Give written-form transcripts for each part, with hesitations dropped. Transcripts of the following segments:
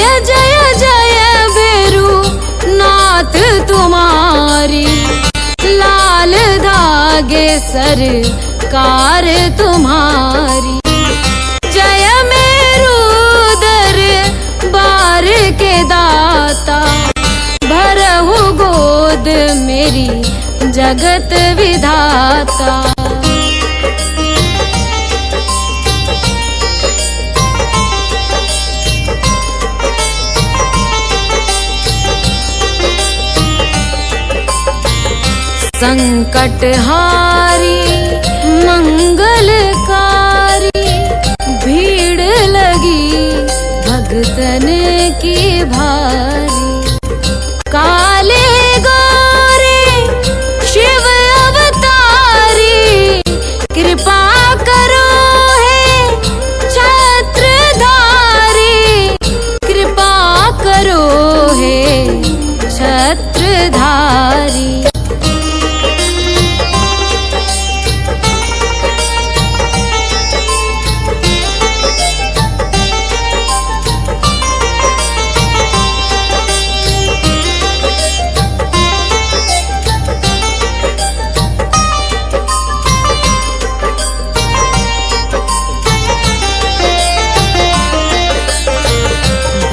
जय जय जय भैरू नाथ तुम्हारी, लाल धागे सरकार तुम्हारी। जय मेरू दरबार के दाता, भरहु गोद मेरी जगत विधाता। संकटहारी मंगलकारी, भीड़ लगी भगतन की भारी। काले गोरे शिव अवतारी, कृपा करो हे छत्रधारी, कृपा करो हे छत्रधारी।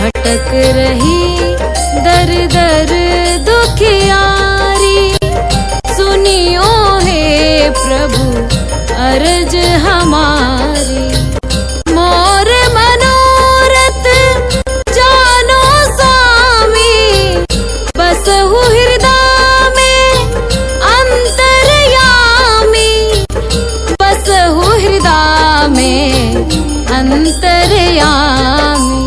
भटक रही दर दर दुखियारी, सुनियो हे प्रभु अर्ज हमारी। मोर मनोरथ जानो स्वामी, बसहु हृदय में अंतर्यामी, बसहु हृदय में अंतर्यामी।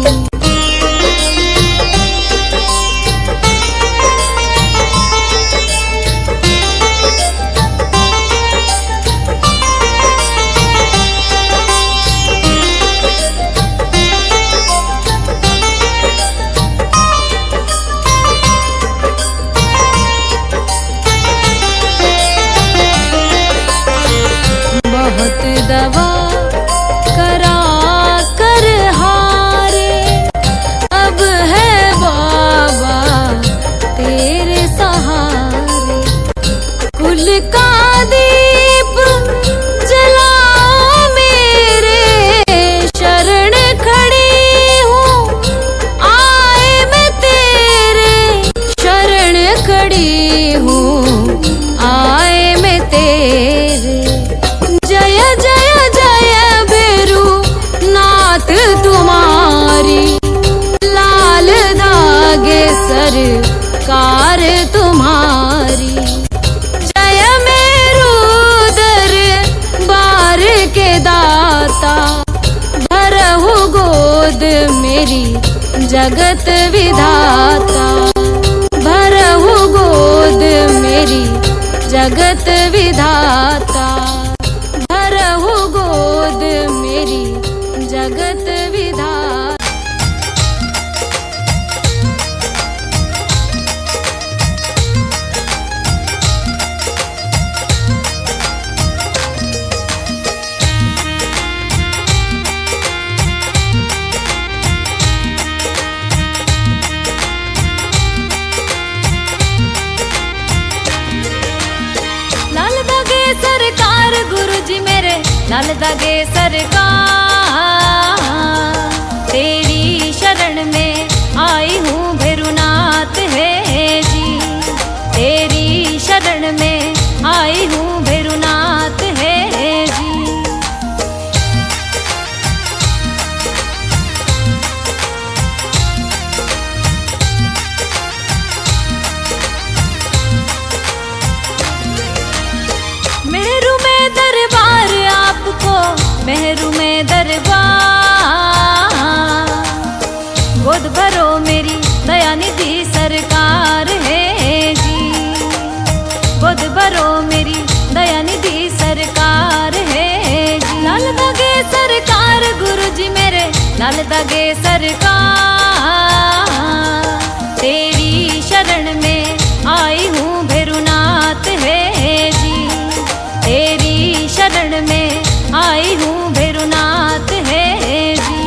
बहुत दवा करा कर हारे, अब है बाबा तेरे सहारे। कुल का दीप जलाओ मेरे, शरण खड़ी हूँ आए मैं तेरे, शरण खड़ी हूँ आए मैं तेरे। जय जय जय भैरू नाथ तुम्हारी, लाल धागे सरकार तुम्हारी। जय मेरू दरबार के दाता, भरहु गोद मेरी जगत विधाता, भरहु गोद मेरी जगत विधाता, भरहु गोद मेरी जगत विधाता। लाल धागे सरकार गुरुजी मेरे, लाल धागे सरकार, तेरी शरण में आई हूँ भैरूनाथ है जी, तेरी शरण में आई हूँ भैरूनाथ है जी। मेरू में दरबार आपको, मेहरू में दरबार, गोद भरो मेरी दयानिधि सरकार है जी, गोद भरो मेरी दयानिधि सरकार है जी। लाल धागे सरकार गुरुजी मेरे, लाल धागे सरकार, तेरी शरण में आई हूँ भैरूनाथ है जी, तेरी शरण में आई हूँ भैरूनाथ है जी।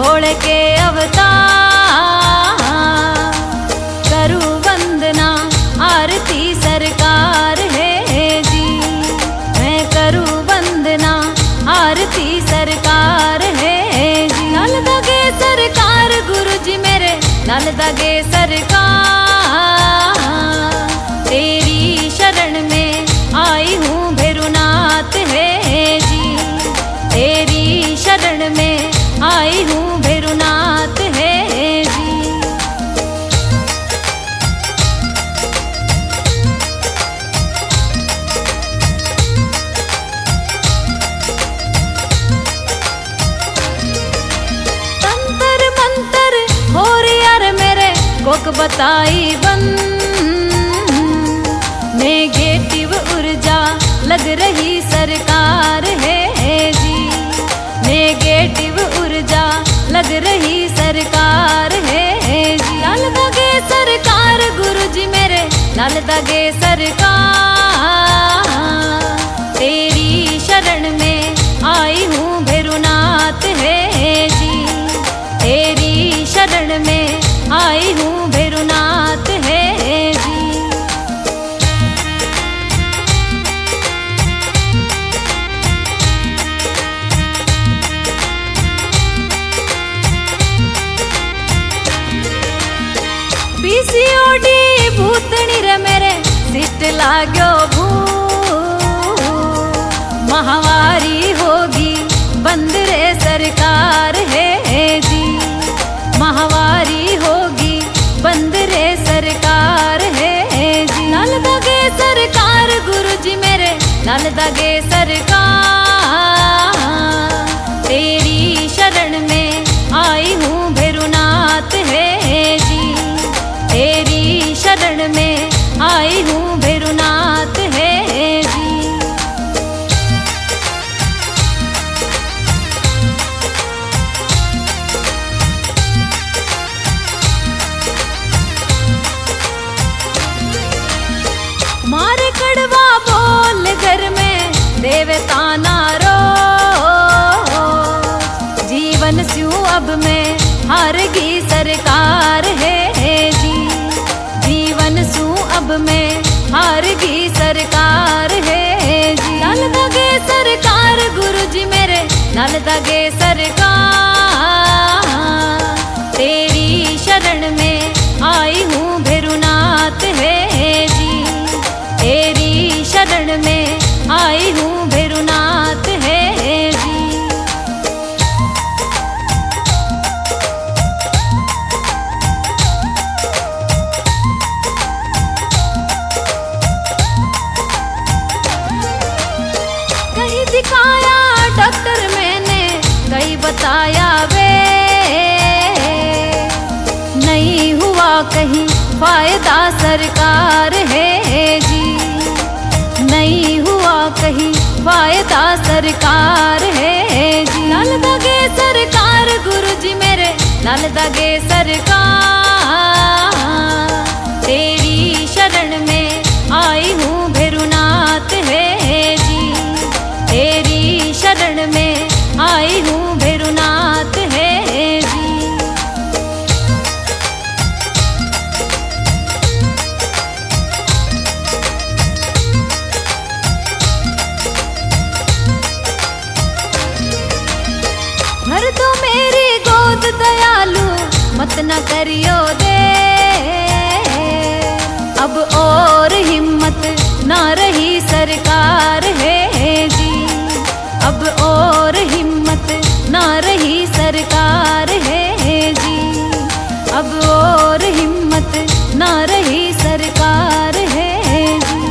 भोले के अवतार। करूँ वंदना आरती सरकार है जी, मैं करूँ वंदना आरती सरकार है जी। लाल दगे सरकार गुरु जी मेरे, लाल दगे सरकार। तेरी शरण में आई हूँ भैरुनाथ है जी, तेरी शरण में आई हूँ भैरुनाथ है जी। तंत्र मंत्र हो यार मेरे कोक बताई बंद, नेगेटिव ऊर्जा लग रही सरकार है जी, नेगेटिव ऊर्जा लग रही सरकार है जी। लाल दगे सरकार गुरु जी मेरे, लाल दगे सरकार। तेरी शरण में आई हूँ भैरुनाथ है जी, तेरी शरण में आई हूँ भैरुनाथ है जी। पीसीओडी भूतनी रे मेरे सिस्ट लाग्यो भू, महावारी होगी बंद रे सरकार है जी, महावारी होगी बंद रे सरकार है जी। लाल दगे सरकार गुरु जी मेरे, लाल दगे सरकार। तेरी शरण में आई हूँ भैरुनाथ है जी, तेरी शरण में आई हूँ भैरुनाथ है जी। मारे कड़वा बोल घर में देवता नारो, जीवन स्यू अब में हारगी सरकार है जी, जीवन सू अब में हारगी सरकार है जी। लाल दगे सरकार गुरु जी मेरे, लाल दगे सरकार। तेरी शरण में आई हूँ भैरुनाथ है जी, तेरी शरण में आई हूँ भैरुनाथ है जी। कहीं दिखाया डॉक्टर मैंने, कहीं बताया वे, नहीं हुआ कहीं फायदा सरकार है जी, नहीं हुआ कहीं फायदा सरकार है जी। लाल दगे सरकार गुरु जी मेरे, लाल दगे सरकार। तेरी शरण में आई हूँ भैरुनाथ है जी, तेरी शरण में आई हूँ भैरुनाथ है जी। भर दो मेरी गोद दयालु मत न करियो दे, अब और हिम्मत ना रही सरकार है जी, अब और हिम्मत ना रही सरकार है जी, अब और हिम्मत ना रही सरकार है जी।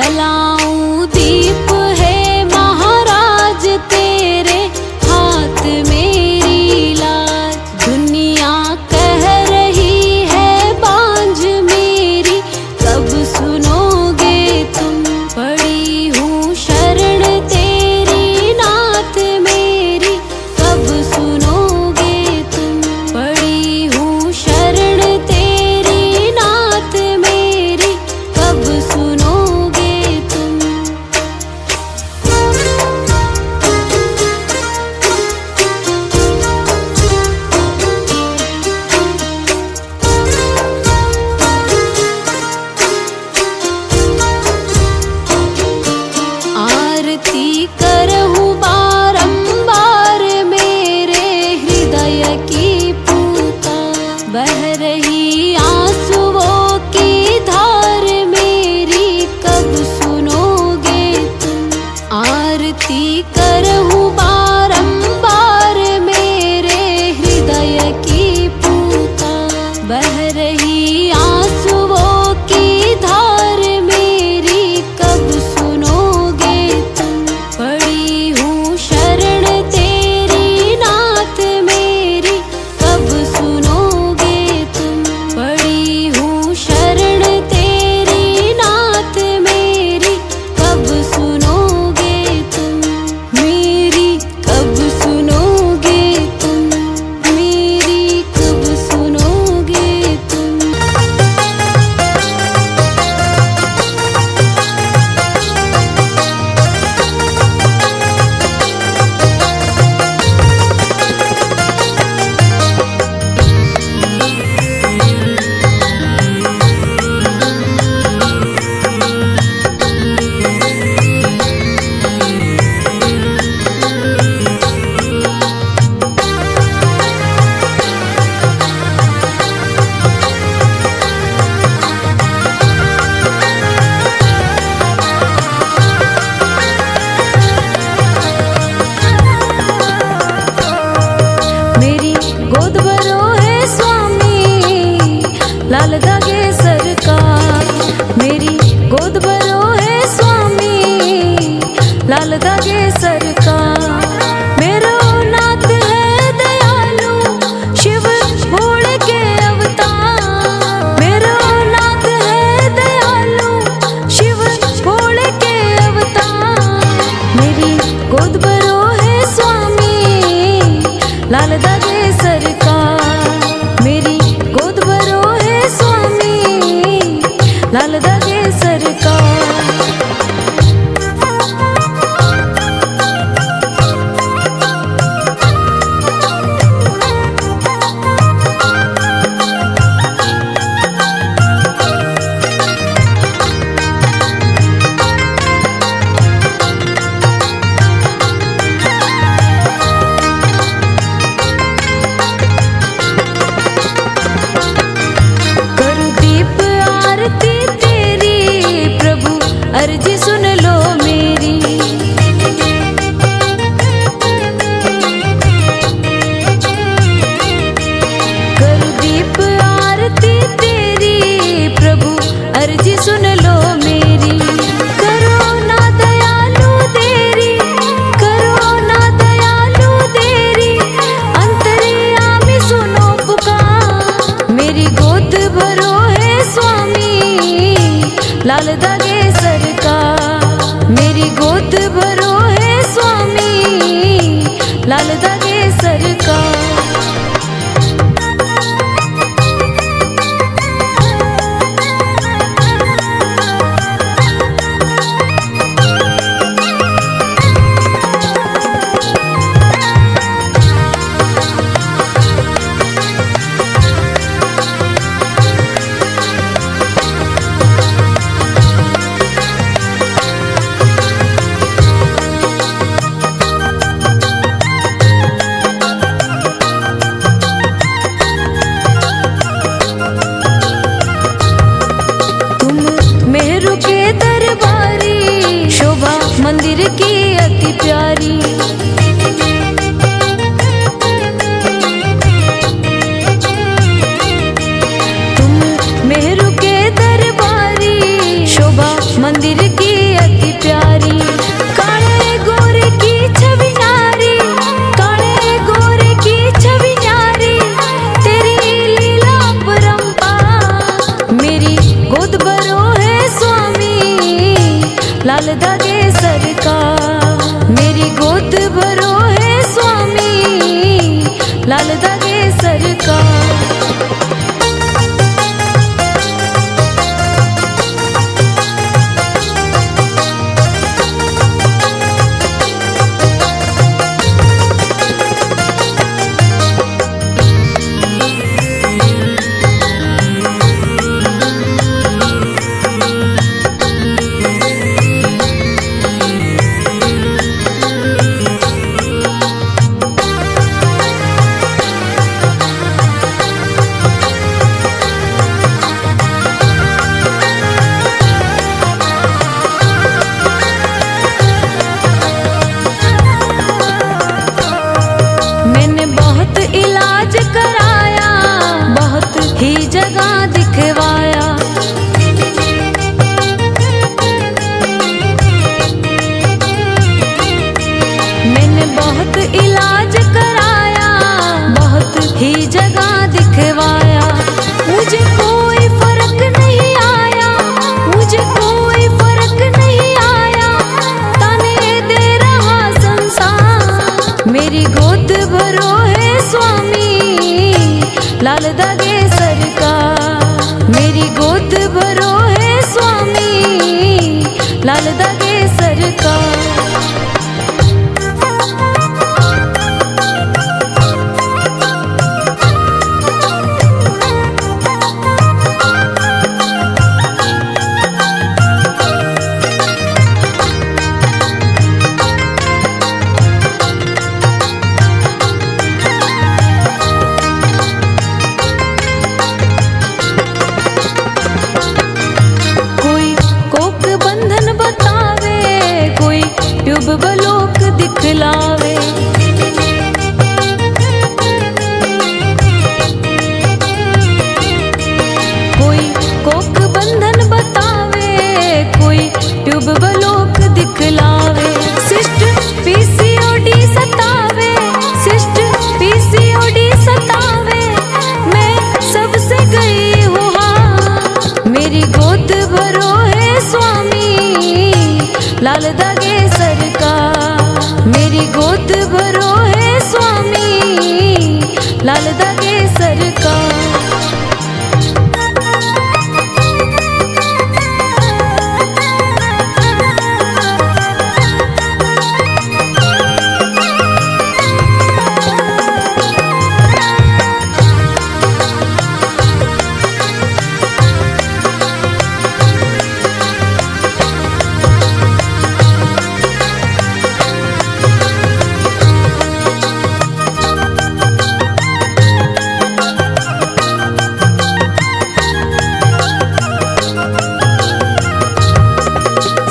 जलाऊं दीप है महाराज तेरे हाथ मेरी लाज। दुनिया कह रही है बांझ मेरी, कब सुनोगे तुम। पड़ी हूँ शरण तेरी नाथ मेरी, कब सुनोगे तुम। पड़ी हूँ शरण तेरी नाथ मेरी, कब सुनोगे तुम। आरती करहूँ बारंबार मेरे हृदय की पुकार। बह रही आंसुओं की धार मेरी, कब सुनोगे तुम। आरती करहूँ बारंबार मेरे हृदय की पुकार। बह रही आंसुओं की धार मेरी, कब सुनोगे तुम। पड़ी हूँ शरण तेरी नाथ मेरी, कब सुनोगे तुम। पड़ी हूँ शरण तेरी नाथ मेरी, कब सुनोगे तुम। मेरी कब सुनोगे तुम। मेरी कब सुनोगे तुम। मेरी गोद भरो है स्वामी, लाल धागे सरकार। मेरी गोद भरो है स्वामी, लाल धागे सरकार। मेरो नाथ है दयालु, शिव भोले के अवतार। मेरो नाथ है दयालु, शिव भोले के अवतार। मेरी गोद भरो है स्वामी, लाल धागे सरकार। मेरी गोद भरो है स्वामी, लाल धागे सरकार। करूं दीप आरती तेरी, प्रभु अर्जी सुन लो मेरी। करूं दीप आरती तेरी, प्रभु अर्जी सुन लो मेरी। करो ना दयालु देरी, करो ना दयालु देरी, अंतर्यामी सुनो पुकार। मेरी गोद भरो है स्वामी, लाल धागे सरकार। मेरी गोद भरो है स्वामी, लाल धागे सरकार। मंदिर की अति प्यारी। तुम मेहरू के दरबारी, शोभा मंदिर की लाल दागे सरकार। मेरी गोद भरो है स्वामी, लाल दागे सरकार। मैंने बहुत इलाज कराया, बहुत ही जगह दिखवाया। मैंने बहुत इलाज कराया, बहुत ही जगह दिखवाया। मुझे कोई फर्क नहीं आया, मुझे कोई फर्क नहीं आया। ताने दे रहा संसार, मेरी गोद भरो है स्वामी, लाल दागे सरकार। मेरी गोद भरो है स्वामी, लाल दागे सरकार। ट्यूबलोक दिखलावे, कोई कोक बंधन बतावे, कोई ट्यूबलोक दिखलावे। सिस्ट पीसीओडी सतावे, सिस्ट पीसीओडी सतावे। मैं सबसे गई हूँ हाँ, मेरी गोद भरो है स्वामी, लाल दागे सरकार। मेरी गोद भरो है स्वामी, लाल दागे सरकार।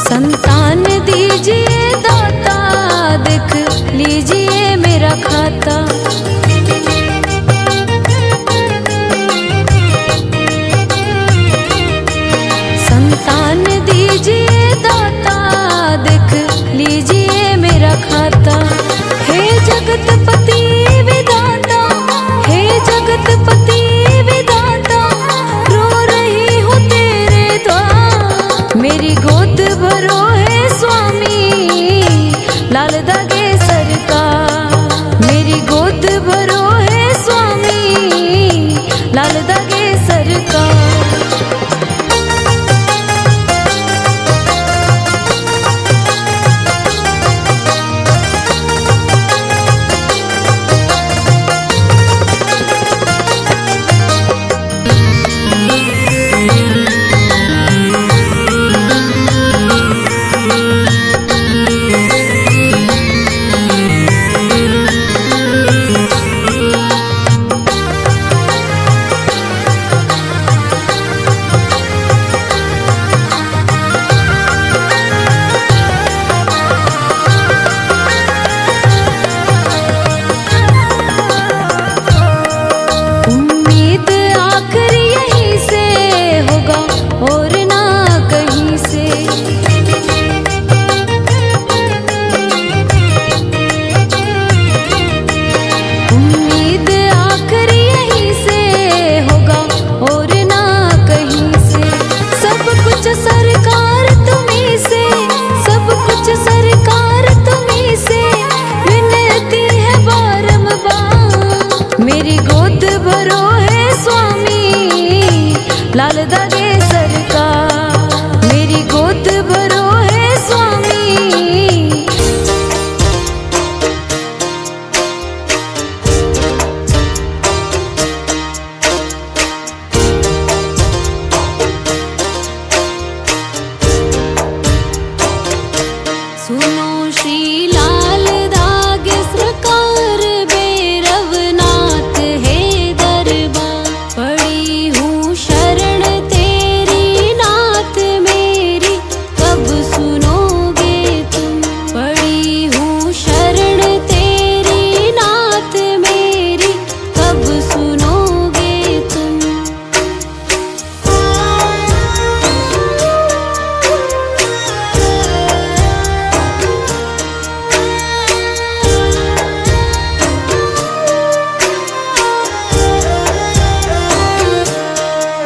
संतान दीजिए दाता, देख लीजिए मेरा खाता। संतान दीजिए दाता, देख लीजिए मेरा खाता। हे जगतपति विधाता, हे जगतपति विधाता, रो रही हूँ तेरे द्वार। मेरी गोद भरो है स्वामी, लाल दागे सरकार। मेरी गोद भरो है स्वामी, लाल दागे सरकार। लाल दागे सरकार। मेरी गोद भरो है स्वामी, सुनो श्री लाल दागे सरकार, भैरवनाथ है दरबार। पड़ी हूँ शरण तेरी नाथ मेरी, कब सुनोगे तुम। पड़ी हूँ शरण तेरी नाथ मेरी, कब सुनोगे तुम।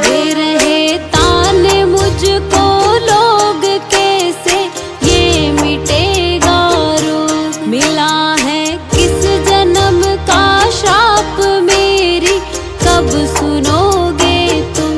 दे रहे तान मुझको लोग कैसे, ये मिटेगा रोग। मिला है किस जन्म का श्राप मेरी, कब सुनोगे तुम।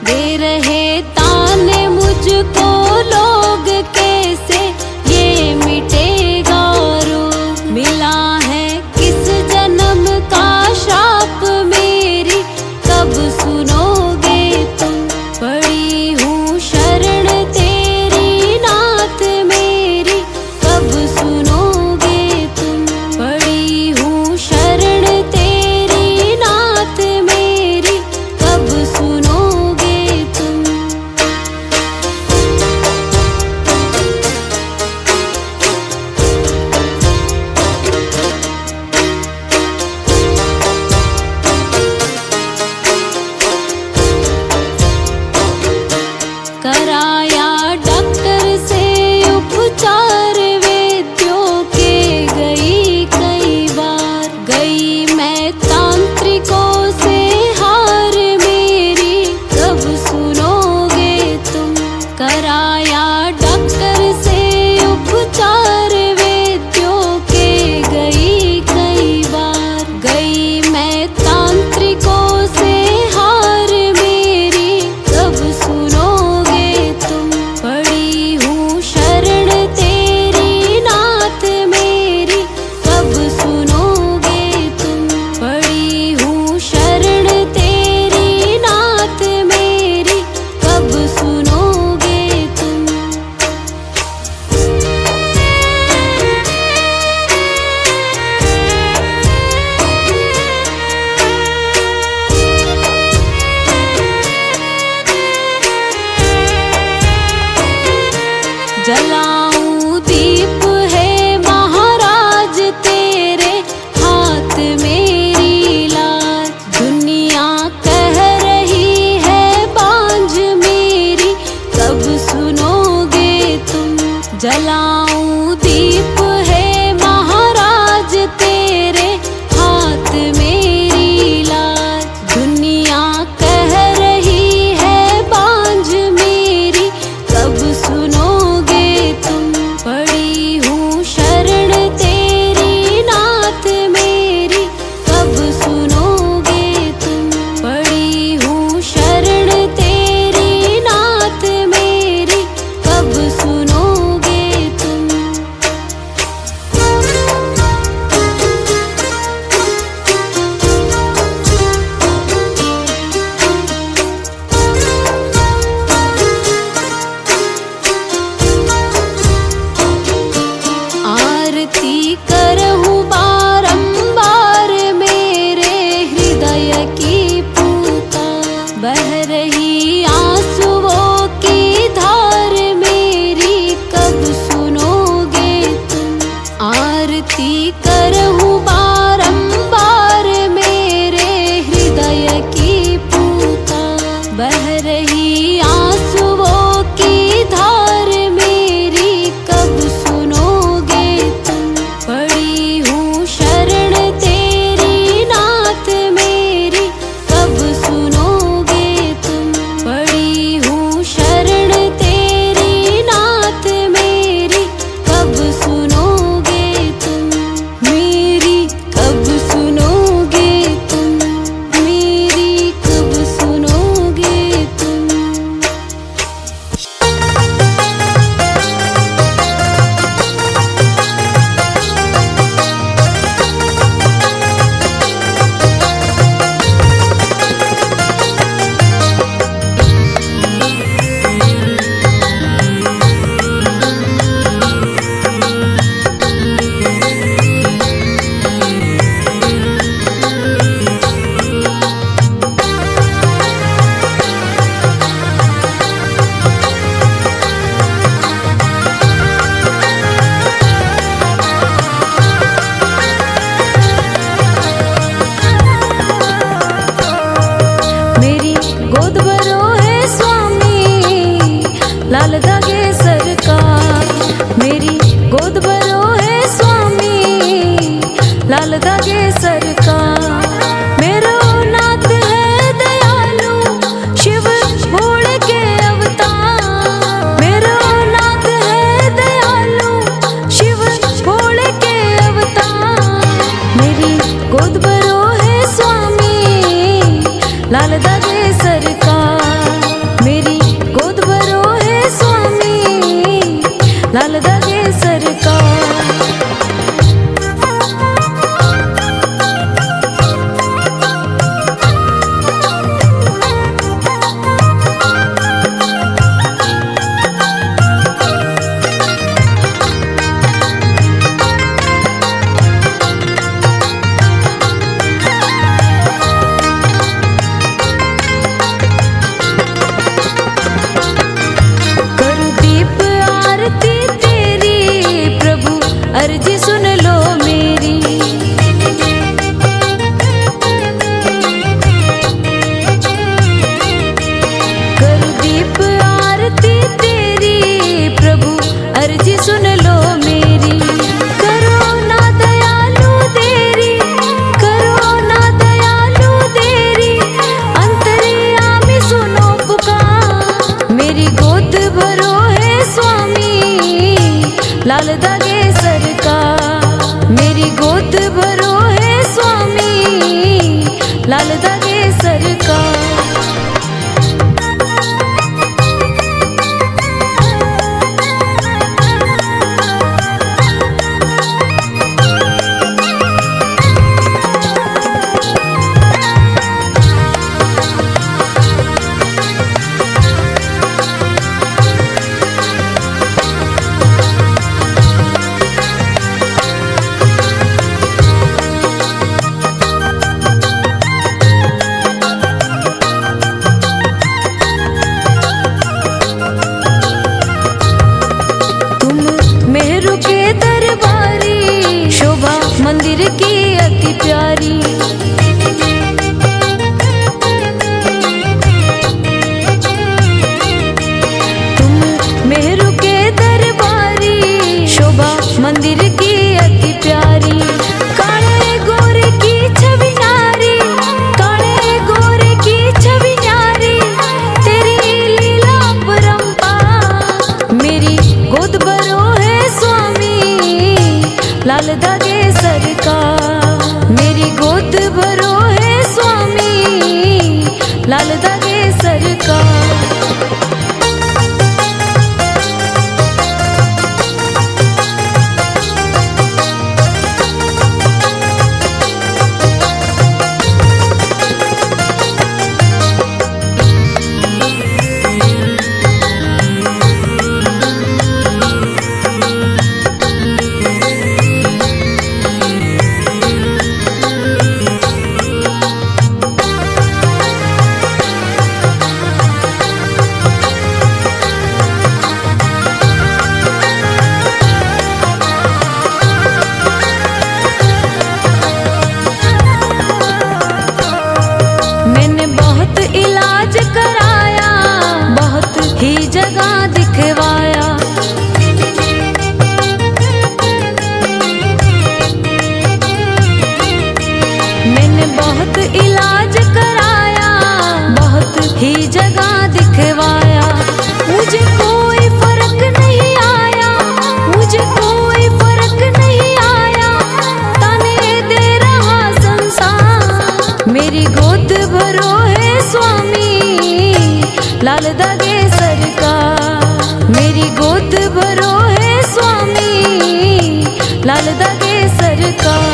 दे रहे तान मुझको लोग कैसे, ये मिटेगा रोग। मिला है किस जन्म का श्राप मेरी, कब सुनोगे तुम। पड़ी हूँ शरण तेरी नाथ मेरी, कब सुनोगे तुम। पड़ी हूँ शरण तेरी नाथ मेरी, कब सुनोगे तुम। कराया डॉक्टर से उपचार, वैद्यों के गई कई बार। गई मैं तांत्रिकों से हार मेरी, कब सुनोगे तुम। कराया डॉक्टर से उपचार, वैद्यों के गई कई बार। गई मैं तांत्रिकों से हार मेरी, कब सुनोगे तुम। पड़ी हूँ शरण तेरी नाथ मेरी, कब सुनोगे तुम। पड़ी हूँ शरण तेरी नाथ मेरी, कब सुनोगे तुम। जलाऊं दीप है महाराज तेरे हाथ मेरी लाज। दुनिया कह रही है बांझ मेरी, कब सुनोगे तुम। जलाऊं दीप है महाराज तेरे हाथ मेरी लाज। दुनिया कह रही है बांझ मेरी, कब सुनोगे तुम। पड़ी हूँ शरण तेरी नाथ मेरी, कब सुनोगे तुम। पड़ी हूँ शरण तेरी नाथ मेरी, कब सुनोगे तुम। आरती करहूँ बारंबार मेरे हृदय की पूता। बह रही आंसुओं की धार मेरी, कब सुनोगे तुम। आरती करहूँ बारंबार मेरे हृदय की पूता। बह रही आंसुओं की धार मेरी, कब सुनोगे तुम। पड़ी हूँ शरण तेरी नाथ मेरी, कब सुनोगे तुम। पड़ी हूँ शरण तेरी नाथ मेरी, कब सुनोगे तुम। मेरी कब सुनोगे तुम। मेरी कब सुनोगे तुम। स्वामी, लाल धागे सरकार। मेरी गोद भरो है स्वामी, लाल धागे सरकार। मेरो नाथ है दयालु, शिव भोले के अवतार। मेरो नाथ है दयालु, शिव भोले के अवतार। मेरी गोद भरो है स्वामी, लाल धागे सरकार। मेरी गोद भरो है स्वामी, लाल धागे सरकार। अर्जी सुन लो मेरी, करूं दीप आरती तेरी प्रभु, अर्जी सुन लो मेरी। करो ना दयालु देरी, करो ना दयालु देरी, अंतर्यामी सुनो पुकार। मेरी गोद भरो है स्वामी, लाल धागे सरकार। मेरी गोद भरो है स्वामी, लाल धागे सरकार। मंदिर की अति प्यारी, तुम मेहरू के दरबारी, शोभा मंदिर की अति प्यारी। काले गोरे की छवि नारी, काले गोरे की छवि नारी, तेरी लीला परंपार। मेरी गोद भरो है स्वामी, लाल धागे सरकार। मेरी गोद भरो है स्वामी, लाल धागे सरकार। इलाज कराया, बहुत ही जगह दिखवाया। मैंने बहुत इलाज कराया, बहुत ही जगह दिखवाया। मुझे कोई फर्क नहीं आया, मुझे कोई फर्क नहीं आया, ताने दे रहा संसार। मेरी गोद भरो है स्वामी, लाल धागे सरकार। मेरी गोद भरो है स्वामी, लाल धागे सरकार।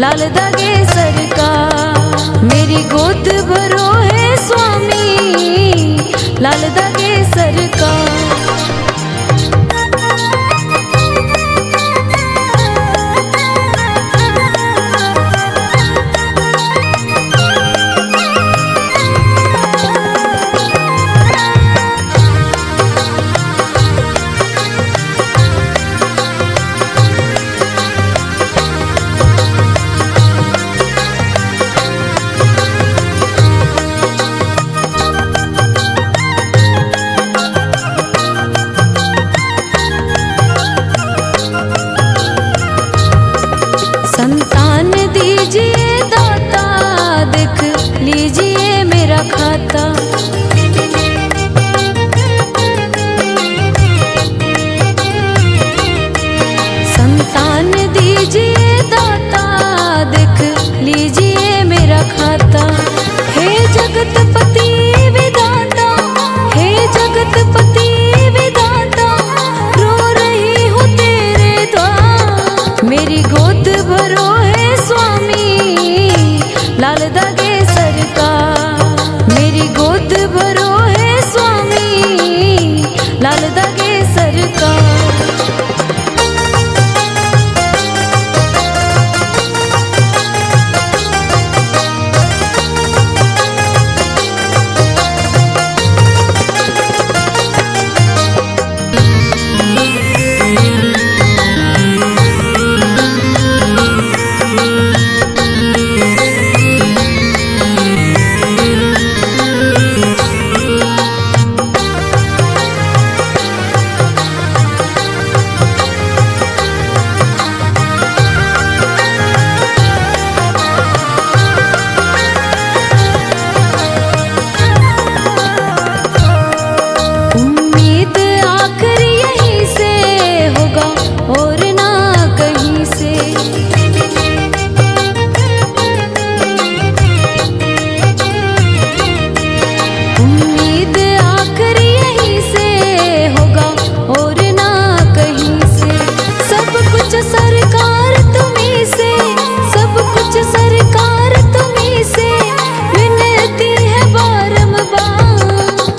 लाल दागे सरकार। मेरी गोद भरो है स्वामी, लाल दागे सरकार। संतान दीजिए दाता, देख लीजिए मेरा खाता। संतान दीजिए दाता, देख लीजिए मेरा खाता। हे जगतपति विधाता, हे जगतपति विधाता, रो रही हूँ तेरे द्वार। मेरी गोद भरो है स्वामी, लाल दागे सरकार। मेरी गोद भरो है स्वामी, लाल दागे सरकार।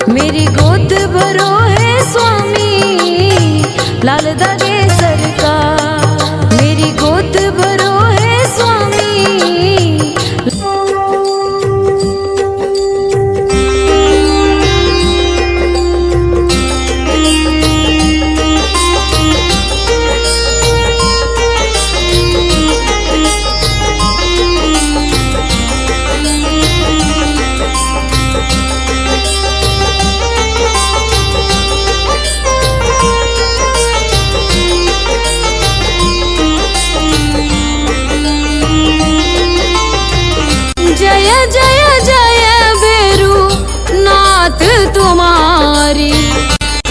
मेरी गोद भरो है स्वामी, लाल दागे सरकार। मेरी गोद भरो है स्वामी। तुम्हारी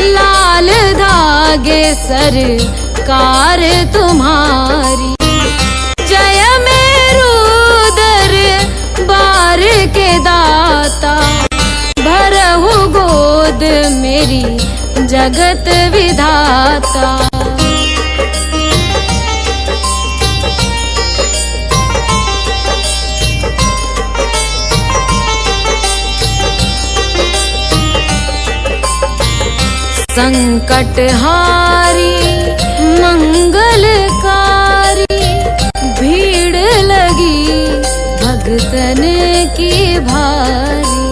लाल धागे सरकार तुम्हारी। जय मेरू दरबार के दाता, भरहु गोद मेरी जगत विधाता। संकटहारी मंगलकारी, भीड़ लगी भगतन की भारी।